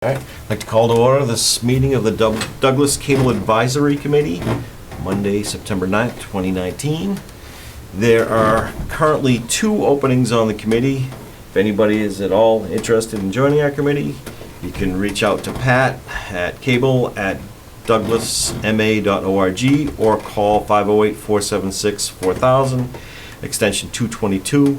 All right, I'd like to call to order this meeting of the Douglas Cable Advisory Committee, Monday, September 9th, 2019. There are currently 2 openings on the committee. If anybody is at all interested in joining our committee, you can reach out to Pat at cable@douglasma.org or call 508-476-4000, extension 222.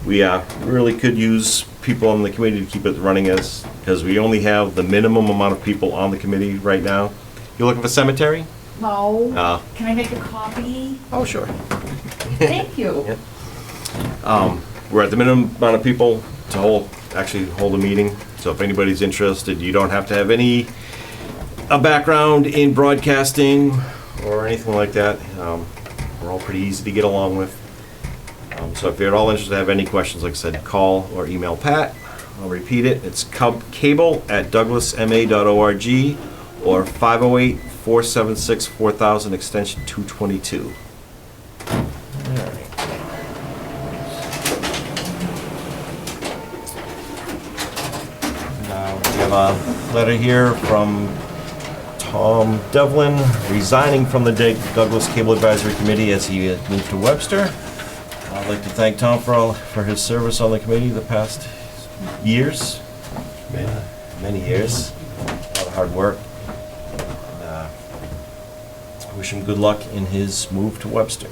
We really could use people on the committee to keep it running because we only have the minimum amount of people on the committee right now. You looking for cemetery? No. Can I make a copy? Oh, sure. Thank you. Yep. We're at the minimum amount of people to actually hold a meeting. So if anybody's interested, you don't have to have a background in broadcasting or anything like that. We're all pretty easy to get along with. So if you're at all interested, have any questions, like I said, call or email Pat. I'll repeat it. It's cable@douglasma.org or 508-476-4000, extension 222. All right. We have a letter here from Tom Devlin resigning from the Douglas Cable Advisory Committee as he moved to Webster. I'd like to thank Tom for his service on the committee the past years, many years, a lot of hard work. And, wish him good luck in his move to Webster.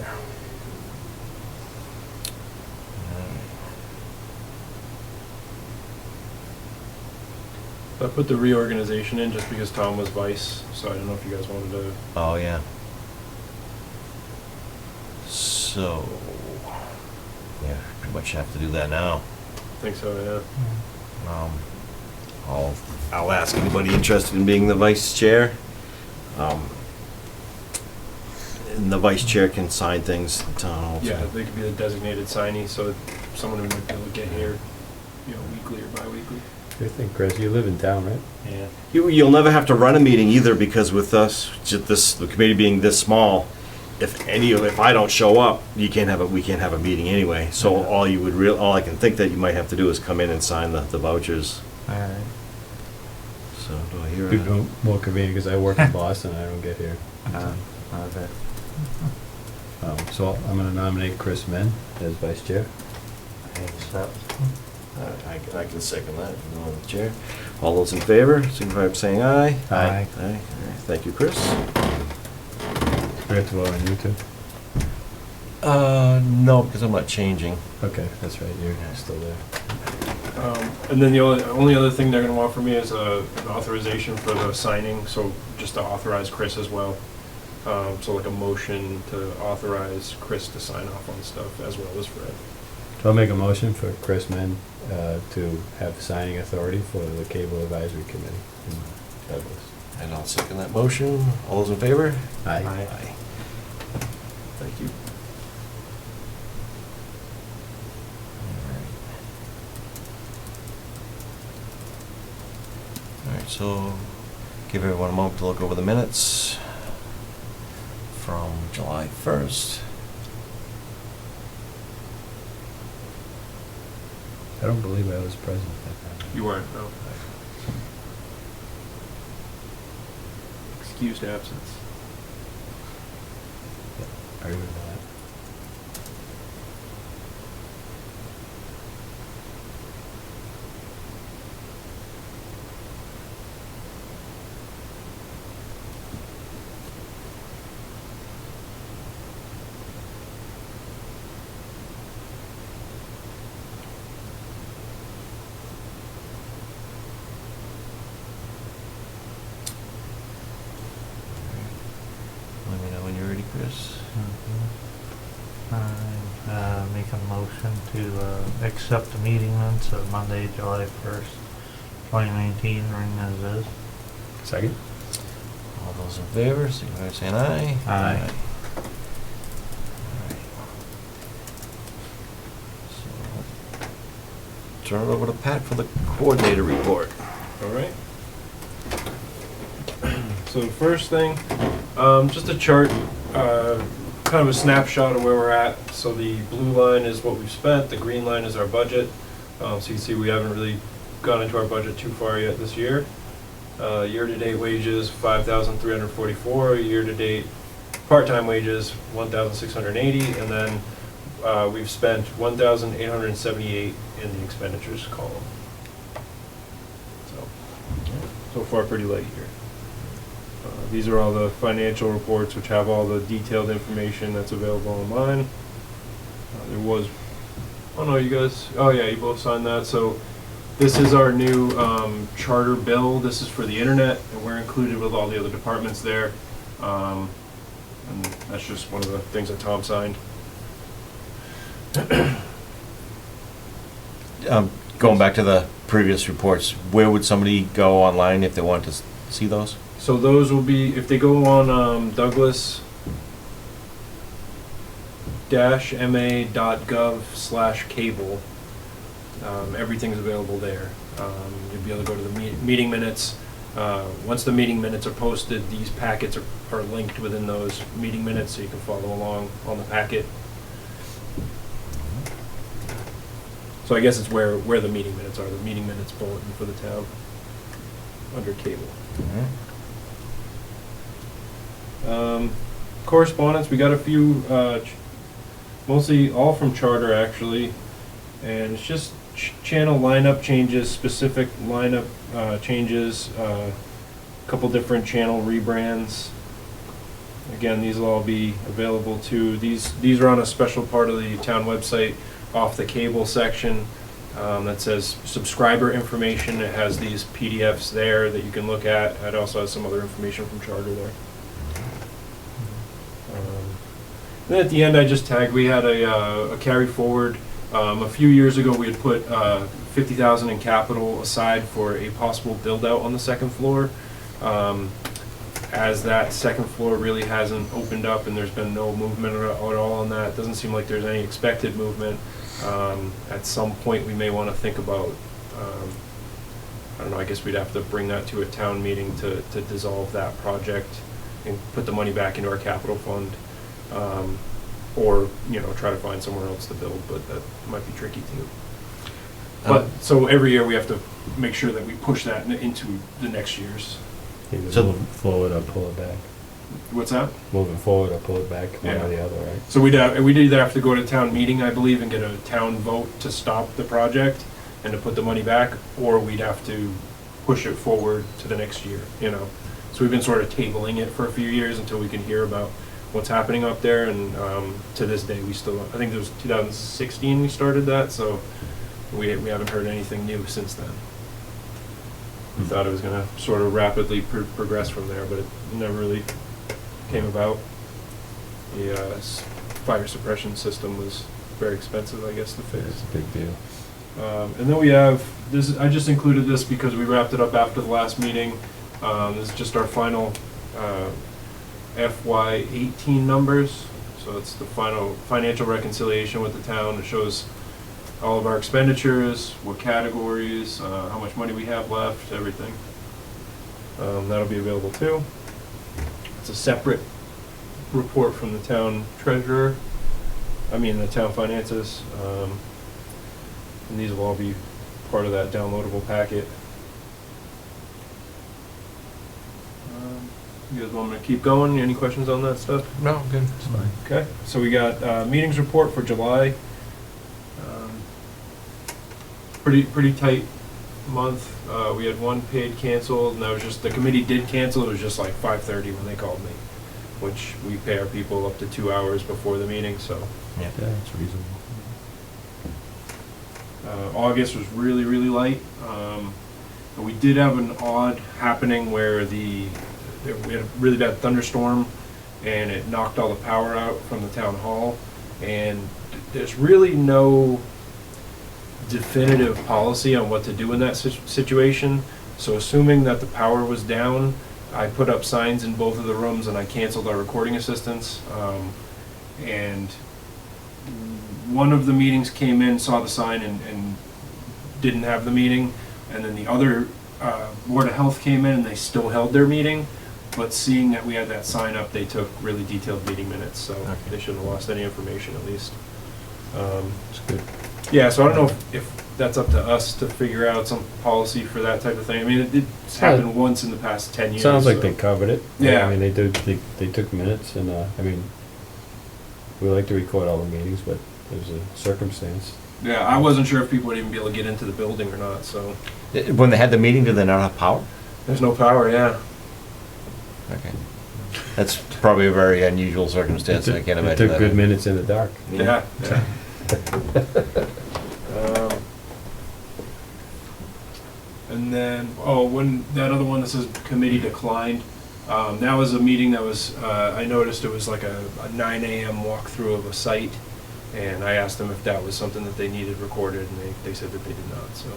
I put the reorganization in just because Tom was vice, so I don't know if you guys wanted to. Oh, yeah. So, yeah, pretty much have to do that now. I think so, yeah. I'll ask anybody interested in being the vice chair. And the vice chair can sign things at town hall. Yeah, they could be the designated signee, so someone who might be able to get here, weekly or bi-weekly. I think, Chris, you live in town, right? Yeah. You'll never have to run a meeting either, because with us, the committee being this small, if I don't show up, we can't have a meeting anyway. So all I can think that you might have to do is come in and sign the vouchers. All right. So do I hear? It'd be more convenient because I work in Boston. I don't get here. Okay. So I'm going to nominate Chris Min as vice chair. I can second that. I'm on the chair. All those in favor, signify by saying aye. Aye. Aye. All right. Thank you, Chris. We have to vote on you too. No, because I'm not changing. Okay, that's right. You're still there. And then the only other thing they're going to want from me is an authorization for the signing, so just to authorize Chris as well. So like a motion to authorize Chris to sign off on stuff as well as Fred. So I'll make a motion for Chris Min to have signing authority for the Cable Advisory Committee in Douglas. And I'll second that motion. All those in favor? Aye. Aye. Thank you. All right, so give everyone a moment to look over the minutes from July 1st. I don't believe I was present at that. You weren't, no. Excused absence. I remember that. Let me know when you're ready, Chris. I make a motion to accept the meeting minutes of Monday, July 1st, 2019, ring as is. Second? All those in favor, signify by saying aye. Aye. All right. So, turn it over to Pat for the coordinator report. All right. So the first thing, just a chart, kind of a snapshot of where we're at. So the blue line is what we've spent, the green line is our budget. So you can see we haven't really gone into our budget too far yet this year. Year-to-date wages, 5,344. Year-to-date part-time wages, 1,680. And then we've spent 1,878 in the expenditures column. So far pretty light here. These are all the financial reports, which have all the detailed information that's available online. There was, oh no, you guys, oh yeah, you both signed that. So this is our new charter bill. This is for the internet, and we're included with all the other departments there. And that's just one of the things that Tom signed. Going back to the previous reports, where would somebody go online if they wanted to see those? So those will be, if they go on douglas-ma.gov/cable, everything's available there. You'll be able to go to the meeting minutes. Once the meeting minutes are posted, these packets are linked within those meeting minutes, so you can follow along on the packet. So I guess it's where the meeting minutes are, the meeting minutes bulletin for the town, under cable. Correspondence, we got a few, mostly all from Charter actually, and it's just channel lineup changes, specific lineup changes, a couple different channel rebrands. Again, these will all be available too. These are on a special part of the town website off the cable section that says subscriber information. It has these PDFs there that you can look at. It also has some other information from Charter there. Then at the end, I just tagged, we had a carry forward. A few years ago, we had put $50,000 in capital aside for a possible build out on the second floor. As that second floor really hasn't opened up and there's been no movement at all on that, it doesn't seem like there's any expected movement. At some point, we may want to think about, I don't know, I guess we'd have to bring that to a town meeting to dissolve that project and put the money back into our capital fund. Or, you know, try to find somewhere else to build, but that might be tricky too. But, so every year we have to make sure that we push that into the next year's. Either So- move forward or pull it back. What's that? Moving forward or pull it back, one Yeah. or the other, right? So we'd either have to go to town meeting, I believe, and get a town vote to stop the project and to put the money back, or we'd have to push it forward to the next year, you know? So we've been sort of tabling it for a few years until we can hear about what's happening up there, and to this day, we still, I think it was 2016 we started that, so we haven't heard anything new since then. We thought it was gonna sort of rapidly progress from there, but it never really came about. The fire suppression system was very expensive, I guess, to fix. It's a big deal. And then we have, this, I just included this because we wrapped it up after the last meeting. This is just our final FY18 numbers. So it's the final financial reconciliation with the town. It shows all of our expenditures, what categories, how much money we have left, everything. That'll be available too. It's a separate report from the town treasurer, the town finances. And these will all be part of that downloadable packet. You guys want me to keep going? Any questions on that stuff? No, good. It's fine. Okay, so we got meetings report for July. Pretty tight month. We had one paid canceled, and that was just, the committee did cancel. It was just like 5:30 when they called me, which we pay our people up to 2 hours before the meeting, so. Yeah. Yeah, it's reasonable. August was really, really light. But we did have an odd happening where we had a really bad thunderstorm, and it knocked all the power out from the town hall. And there's really no definitive policy on what to do in that situation. So assuming that the power was down, I put up signs in both of the rooms and I canceled our recording assistants. And one of the meetings came in, saw the sign and didn't have the meeting. And then the other Board of Health came in and they still held their meeting. But seeing that we had that sign up, they took really detailed meeting minutes, so they shouldn't have lost any information at least. It's good. Yeah, so I don't know if that's up to us to figure out some policy for that type of thing. I mean, it's happened once in the past 10 years. Sounds like so. they covered it. Yeah. I mean, they took minutes and, I mean, we like to record all the meetings, but there's a circumstance. Yeah, I wasn't sure if people would even be able to get into the building or not, so. When they had the meeting, did they not have power? There's no power, yeah. Okay. That's probably a very unusual circumstance. I can't They imagine took that. good minutes in the dark. Yeah. And then, when that other one that says committee declined, that was a meeting that was, I noticed it was like a 9 AM walkthrough of a site, and I asked them if that was something that they needed recorded, and they said that they did not, so.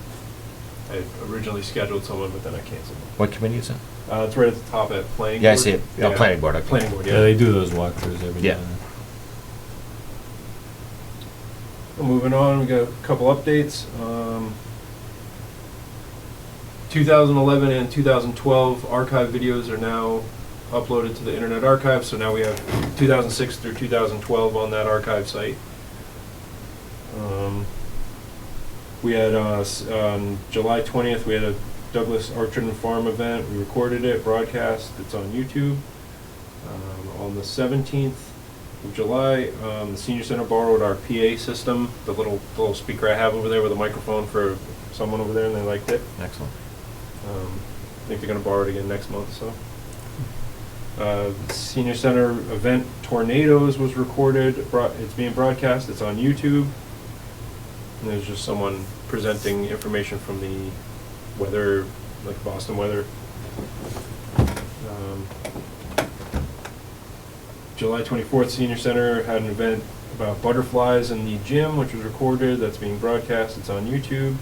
I originally scheduled someone, but then I canceled them. What committee is it? It's right at the top at planning board. Yeah, I see it. Oh, planning board, okay. Planning board, Yeah, yeah. they do those walkthroughs every Yeah. now and then. Moving on, we got a couple updates. 2011 and 2012 archive videos are now uploaded to the Internet Archive, so now we have 2006 through 2012 on that archive site. We had, on July 20th, we had a Douglas Orchard and Farm event. We recorded it, broadcast, it's on YouTube. On the 17th of July, the Senior Center borrowed our PA system, the little speaker I have over there with a microphone for someone over there, and they liked it. Excellent. I think they're gonna borrow it again next month, so. The Senior Center event Tornadoes was recorded, it's being broadcast, it's on YouTube. And there's just someone presenting information from the weather, like Boston weather. July 24th, Senior Center had an event about butterflies in the gym, which was recorded, that's being broadcast, it's on YouTube.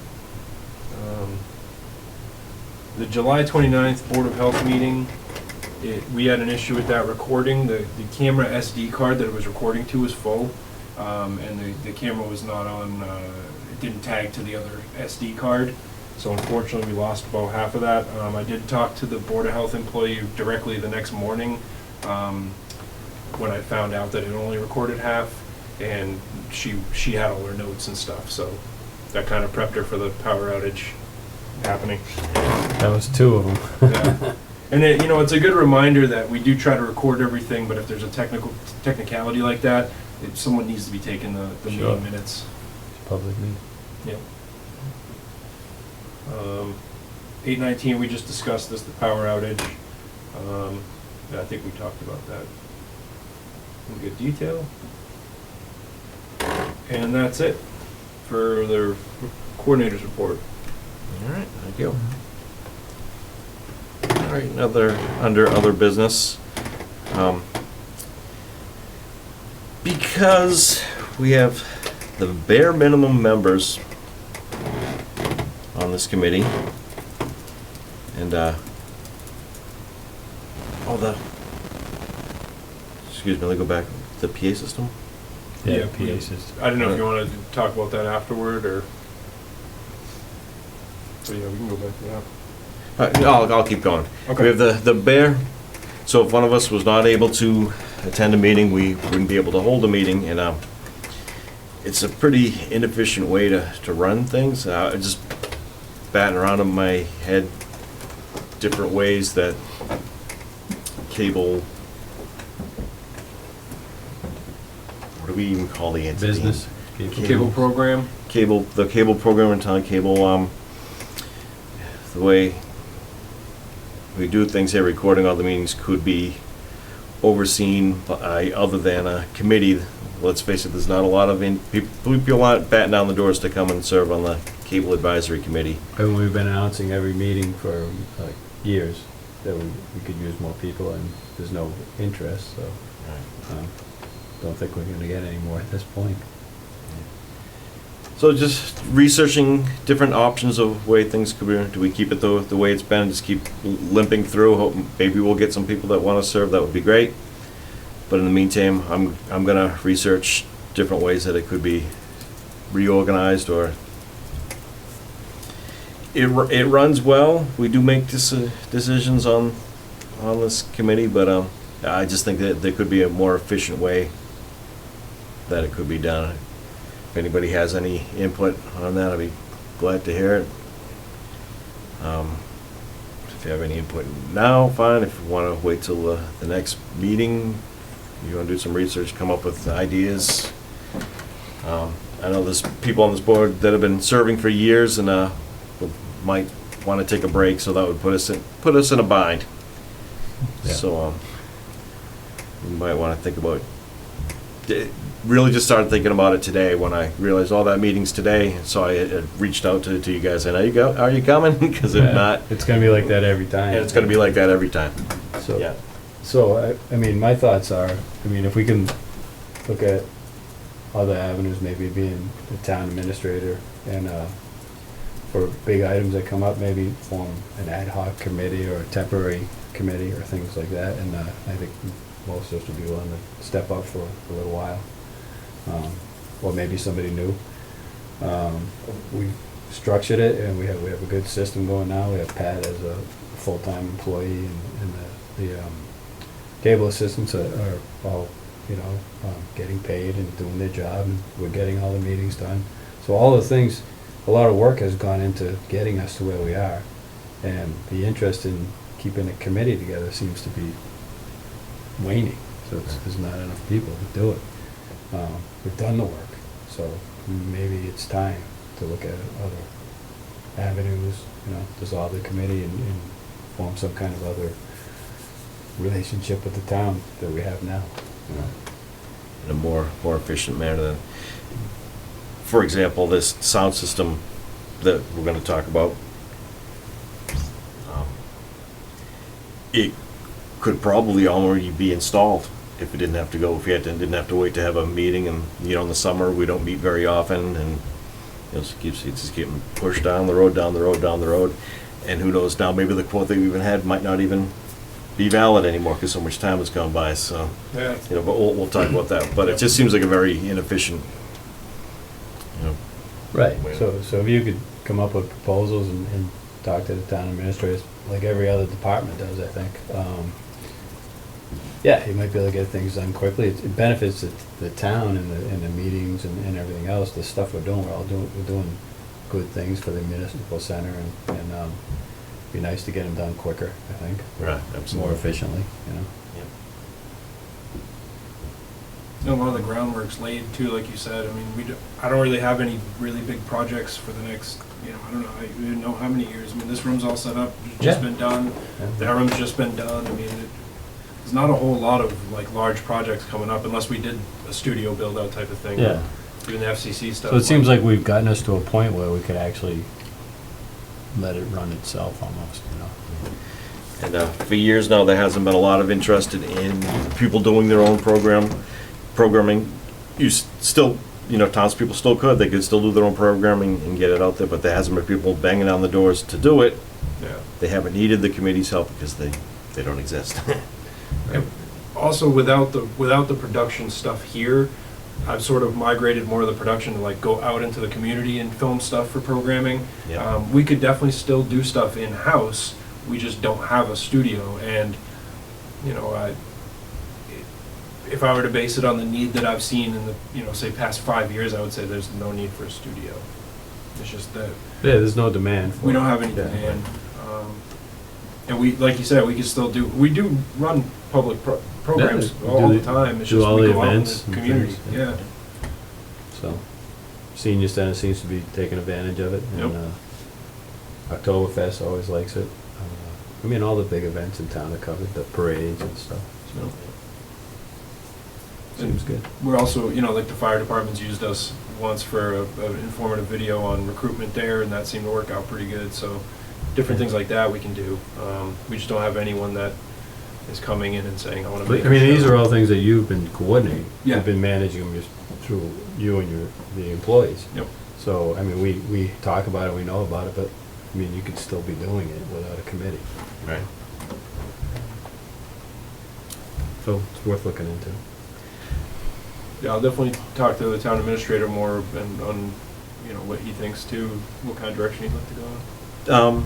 The July 29th Board of Health meeting, we had an issue with that recording. The camera SD card that it was recording to was full, and the camera was not on, it didn't tag to the other SD card. So unfortunately, we lost about half of that. I did talk to the Board of Health employee directly the next morning when I found out that it only recorded half, and she had all her notes and stuff, so that kind of prepped her for the power outage happening. That was two of them. Yeah. And it's a good reminder that we do try to record everything, but if there's a technicality like that, someone needs to be taking the Sure. meeting minutes. It's public meeting. Yep. 8/19, we just discussed this, the power outage. Yeah, I think we talked about that in good detail. And that's it for the coordinator's report. All right, thank you. All right, under other business. Because we have the bare minimum members on this committee, and, excuse me, let me go back, the PA system? Yeah, we- PA system. I don't know if you want to talk about that afterward, or... So yeah, we can go back to that. I'll keep going. Okay. We have the bare, so if one of us was not able to attend a meeting, we wouldn't be able to hold a meeting, and it's a pretty inefficient way to run things. Just batting around in my head different ways that cable, what do we even call the entity? Business. Cable program? The cable program in town, the way we do things here, recording all the meetings could be overseen by other than a committee. Let's face it, there's not a lot of people aren't batting down the doors to come and serve on the cable advisory committee. And we've been announcing every meeting for like years that we could use more people, and there's no interest, so don't think we're gonna get any more at this point. So just researching different options of way things could be. Do we keep it the way it's been, just keep limping through? Hope maybe we'll get some people that want to serve. That would be great. But in the meantime, I'm gonna research different ways that it could be reorganized, or it runs well. We do make decisions on this committee, but I just think that there could be a more efficient way that it could be done. If anybody has any input on that, I'd be glad to hear it. If you have any input now, fine. If you want to wait till the next meeting, you want to do some research, come up with ideas. I know there's people on this board that have been serving for years and might want to take a break, so that would put us in a bind. Yeah. So you might want to think about. Really just started thinking about it today when I realized all that meeting's today. So I had reached out to you guys and are you coming? Because if Yeah, not, it's gonna be like that every time. and it's going to be like that every time. So, Yeah. so I mean, my thoughts are, I mean, if we can look at other avenues, maybe being the town administrator, and for big items that come up, maybe form an ad hoc committee or a temporary committee or things like that. And I think most of us would be willing to step up for a little while, or maybe somebody new. We structured it, and we have a good system going now. We have Pat as a full-time employee, and the cable assistants are all, getting paid and doing their job, and we're getting all the meetings done. So all the things, a lot of work has gone into getting us to where we are, and the interest in keeping a committee together seems to be waning. So there's not enough people to do it. We've done the work, so maybe it's time to look at other avenues, dissolve the committee and form some kind of other relationship with the town that we have now. In a more efficient manner than, for example, this sound system that we're going to talk about. It could probably already be installed if it didn't have to go, if you didn't have to wait to have a meeting. And in the summer we don't meet very often, and it's just getting pushed down the road, and who knows, now maybe the quote that we even had might not even be valid anymore because so much time has gone by. So Yeah. but we'll talk about that. But it just seems like a very inefficient. Right. Wait. So if you could come up with proposals and talk to the town administrators, like every other department does, I think. Yeah, you might be able to get things done quickly. It benefits the town and the meetings and everything else. The stuff we're doing, we're doing good things for the municipal center, and be nice to get them done quicker, I think. Right, absolutely. More efficiently, Yep. A lot of the groundwork's laid too, like you said. I mean, I don't really have any really big projects for the next, I don't know, I don't even know how many years. I mean, this room's all set up, it's just Yeah. been done. Yeah. That room's just been done. I mean, there's not a whole lot of like large projects coming up unless we did a studio build out type of thing. Yeah. Even the FCC stuff. So it seems like we've gotten us to a point where we could actually let it run itself almost, And for years now, there hasn't been a lot of interest in people doing their own programming. You still, townspeople still could. They could still do their own programming and get it out there, but there hasn't been people banging on the doors to do it. Yeah. They haven't needed the committee's help because they don't exist. And also, without the production stuff here, I've sort of migrated more of the production to like go out into the community and film stuff for programming. Yeah. We could definitely still do stuff in-house, we just don't have a studio. And, if I were to base it on the need that I've seen in the, say past 5 years, I would say there's no need for a studio. It's just that Yeah, there's no demand for we it. don't have any Yeah. demand. And we, like you said, we can still we do run public programs Yeah, all do the time. It's do just all we the go out in events the and community. things, Yeah. So, senior center seems to be taking advantage of it, and Yep. Oktoberfest always likes it. I mean, all the big events in town are covered, the parades and stuff, so. Seems good. We're also, like the fire department's used us once for an informative video on recruitment there, and that seemed to work out pretty good. So different things like that we can do. We just don't have anyone that is coming in and saying, I want to make I mean, a these show." are all things that you've been coordinating. Yeah. You've been managing them just through you and the employees. Yep. So, I mean, we talk about it, we know about it, but, I mean, you could still be doing it without a committee. Right. So, it's worth looking into. Yeah, I'll definitely talk to the town administrator more and on, what he thinks too, what kind of direction he'd like to go in.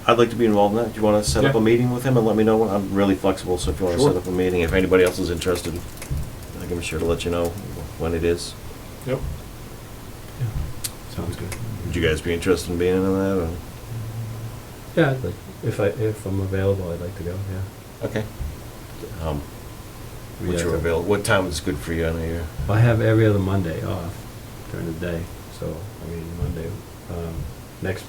I'd like to be involved in that. Do you want to set up a Yeah. meeting with him and let me know? I'm really flexible, so if you want to Sure. set up a meeting, if anybody else is interested, I can be sure to let you know when it is. Yep. Sounds good. Would you guys be interested in being in that, or? Yeah, I'd like, if I'm available, I'd like to go, yeah. Okay. We What's have your to- avail, what time is good for you? I know you're, I have every other Monday off during the day, so, I mean, Monday, next,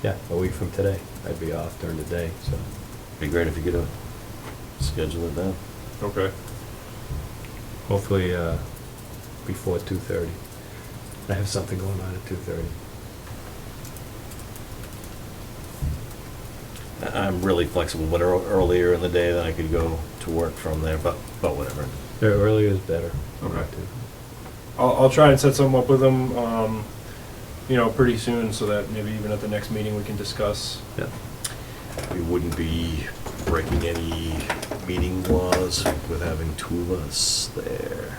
yeah, a week from today, I'd be off during the day, so. be great if you could schedule it then. Okay. Hopefully, before 2:30. I have something going on at 2:30. I'm really flexible, but earlier in the day, then I could go to work from there, but whatever. Yeah, earlier is better. Okay. I'll try and set something up with them, pretty soon, so that maybe even at the next meeting we can discuss. Yeah. We wouldn't be breaking any meeting laws with having two of us there.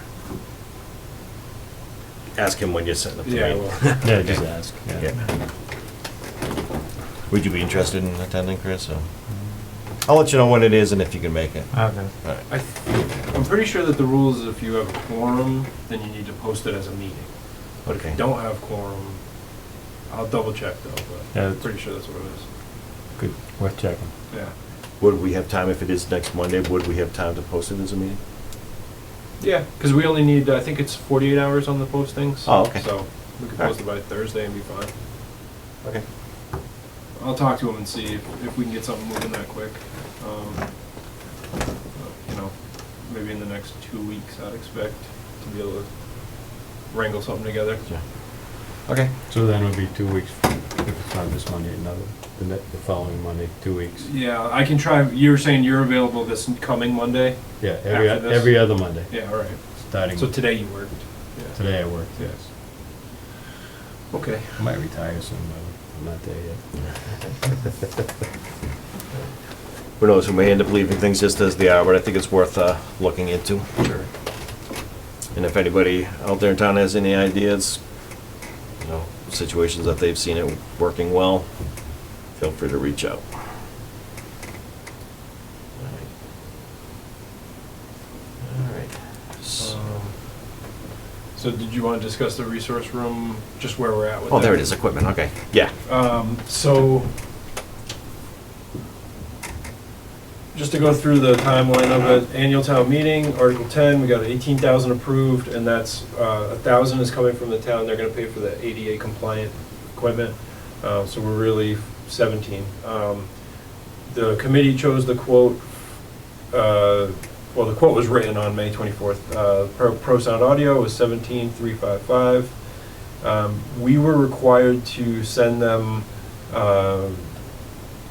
Ask him when you're setting up the Yeah, meeting. well, Yeah, just ask, yeah. Yeah. Would you be interested in attending, Chris? Or? I'll let you know when it is and if you can make it. Okay. All right. I'm pretty sure that the rules is if you have a quorum, then you need to post it as a meeting. But if Okay. you don't have quorum, I'll double check though, but Yeah, I'm it's- pretty sure that's what it is. Good, worth checking. Yeah. Would we have time, if it is next Monday, would we have time to post it as a meeting? Yeah, because we only need, I think it's 48 hours on the postings. Oh, okay. So we could post it by Thursday and be fine. Okay. I'll talk to him and see if we can get something moving that quick. Maybe in the next 2 weeks, I'd expect to be able to wrangle something together. Okay. So then it would be 2 weeks, if it's not this Monday, the following Monday, 2 weeks. Yeah, I can try, you were saying you're available this coming Monday? Yeah, After this? every other Monday, Yeah, all right. starting, So today you worked? Yeah. today I work, Yes. yes. Okay. I might retire soon, but I'm not there yet. Who knows, we may end up leaving things just as they are, but I think it's worth looking into. Sure. And if anybody out there in town has any ideas, situations that they've seen it working well, feel free to reach out. All right. So did you want to discuss the resource room, just where we're at with Oh, that? there it is, equipment, okay. Yeah. So, just to go through the timeline of it, annual town meeting, Article 10, we got 18,000 approved, and that's, 1,000 is coming from the town, they're gonna pay for the ADA compliant equipment, so we're really 17. The committee chose the quote, the quote was written on May 24th. Pro Sound Audio was 17,355. We were required to send them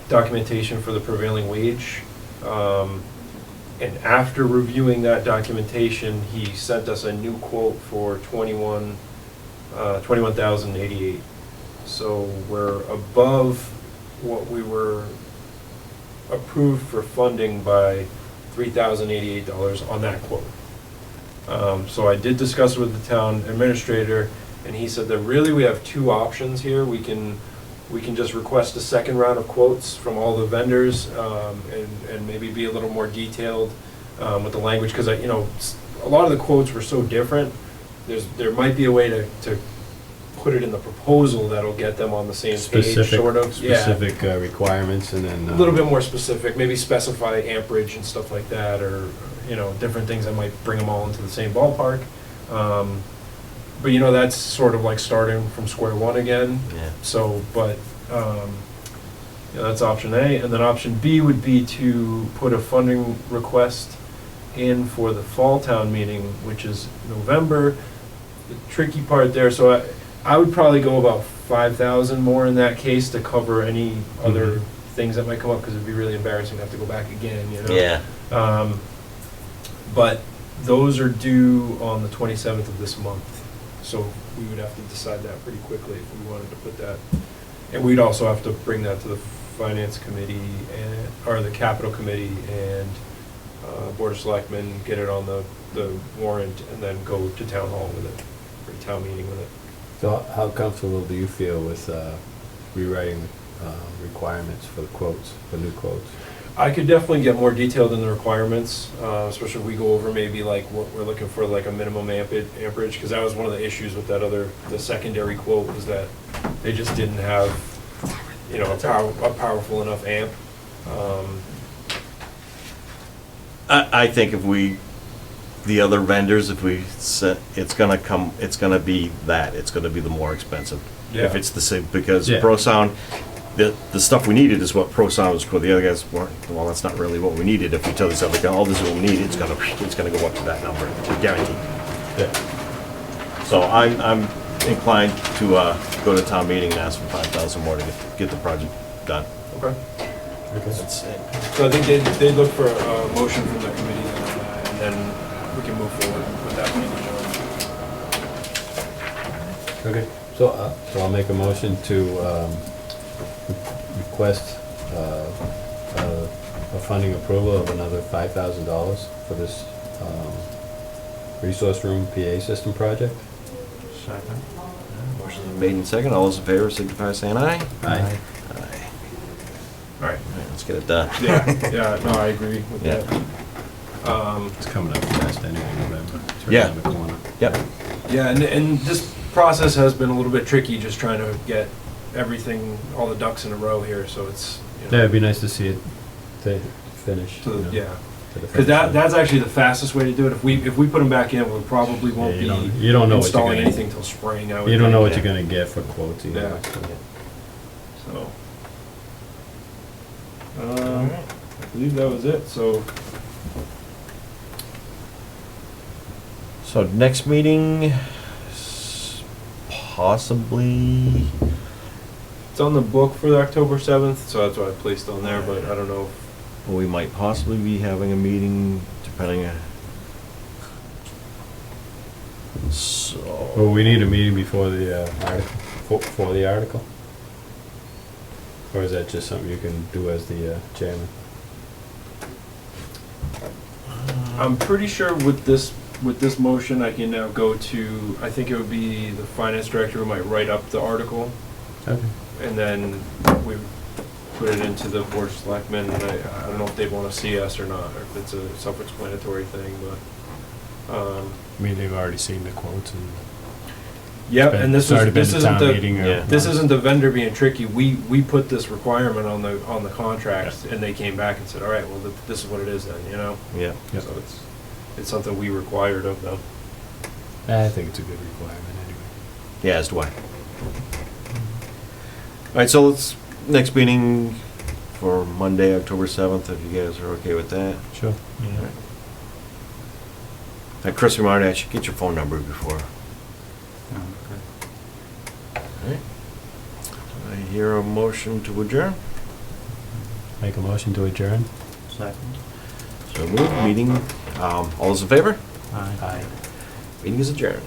documentation for the prevailing wage. And after reviewing that documentation, he sent us a new quote for 21,088. So we're above what we were approved for funding by $3,088 on that quote. So I did discuss with the town administrator, and he said that really we have two options here. We can just request a second round of quotes from all the vendors, and maybe be a little more detailed with the language, because a lot of the quotes were so different. There might be a way to put it in the proposal that'll get them on the same page, sort of. Specific requirements, and then. A little bit more specific, maybe specify amperage and stuff like that, or, different things that might bring them all into the same ballpark. But that's sort of like starting from square one again. Yeah. So, but, that's option A. And then option B would be to put a funding request in for the fall town meeting, which is November. The tricky part there, so I would probably go about 5,000 more in that case to cover any other things that might come up, because it'd be really embarrassing to have to go back again, Yeah. But those are due on the 27th of this month, so we would have to decide that pretty quickly if we wanted to put that. And we'd also have to bring that to the finance committee or the capital committee and board of selectmen, get it on the warrant, and then go to town hall with it, or town meeting with it. So how comfortable do you feel with rewriting requirements for the quotes, for new quotes? I could definitely get more detailed in the requirements, especially if we go over maybe like what we're looking for, like a minimum amperage, because that was one of the issues with that the secondary quote was that they just didn't have, you know, a powerful enough amp. I think if the other vendors, if we set, it's gonna be the more expensive. If it's the same, because Yeah. Pro Sound, the stuff we needed is what Pro Sound was for. The other guys weren't, well, that's not really what we needed. If we tell this other guy, oh, this is what we need, it's gonna go up to that number, guaranteed. Yeah. So I'm inclined to go to town meeting and ask for 5,000 more to get the project done. Okay. Okay. That's it. So I think they'd look for a motion from the committee on that, and then we can move forward with that language on. Okay, so I'll make a motion to request a funding approval of another $5,000 for this resource room PA system project. Second. Motion's been made and second. All those in favor signify by saying aye. Aye. Aye. All right. All right, let's get it done. Yeah, no, I agree with Yeah. that. It's coming up fast anyway, November. It's right Yeah. around the corner. Yep. Yeah, and this process has been a little bit tricky, just trying to get everything, all the ducks in a row here, so it's, you Yeah, know. it'd be nice to see it finish. to the- you know, Yeah, to the because finish line. that's actually the fastest way to do it. If we put them back in, we probably won't Yeah, be you don't know what you're installing gonna- anything till spring, I would You don't know what think. you're gonna get for quotes either. Yeah. so. So. I believe that was it, so. So next meeting, possibly, It's on the book for the October 7th, so that's why I placed on there, but I don't know. we might possibly be having a meeting, depending on. Well, So, we need a meeting before the article, for the article? Or is that just something you can do as the chairman? I'm pretty sure with this motion, I can now go to, I think it would be the finance director who might write up the article, Okay. and then we put it into the board of selectmen, and I don't know if they want to see us or not, or if it's a self-explanatory thing, but, I mean, they've already seen the quotes and. yeah, and this It's already been isn't to town the, meeting or. yeah. this isn't the vendor being tricky. We put this requirement on the contract, and they came back and said, all right, well, this is what it is then, you know? yeah. Yep. So it's something we required of them. I think it's a good requirement anyway. Yeah, as do I. All right, so let's, next meeting for Monday, October 7th, if you guys are okay with that. Sure. Chris reminded me, I should get your phone number before. All right. I hear a motion to adjourn. Make a motion to adjourn? Second. So moved, meeting, all those in favor? Aye. Meeting is adjourned.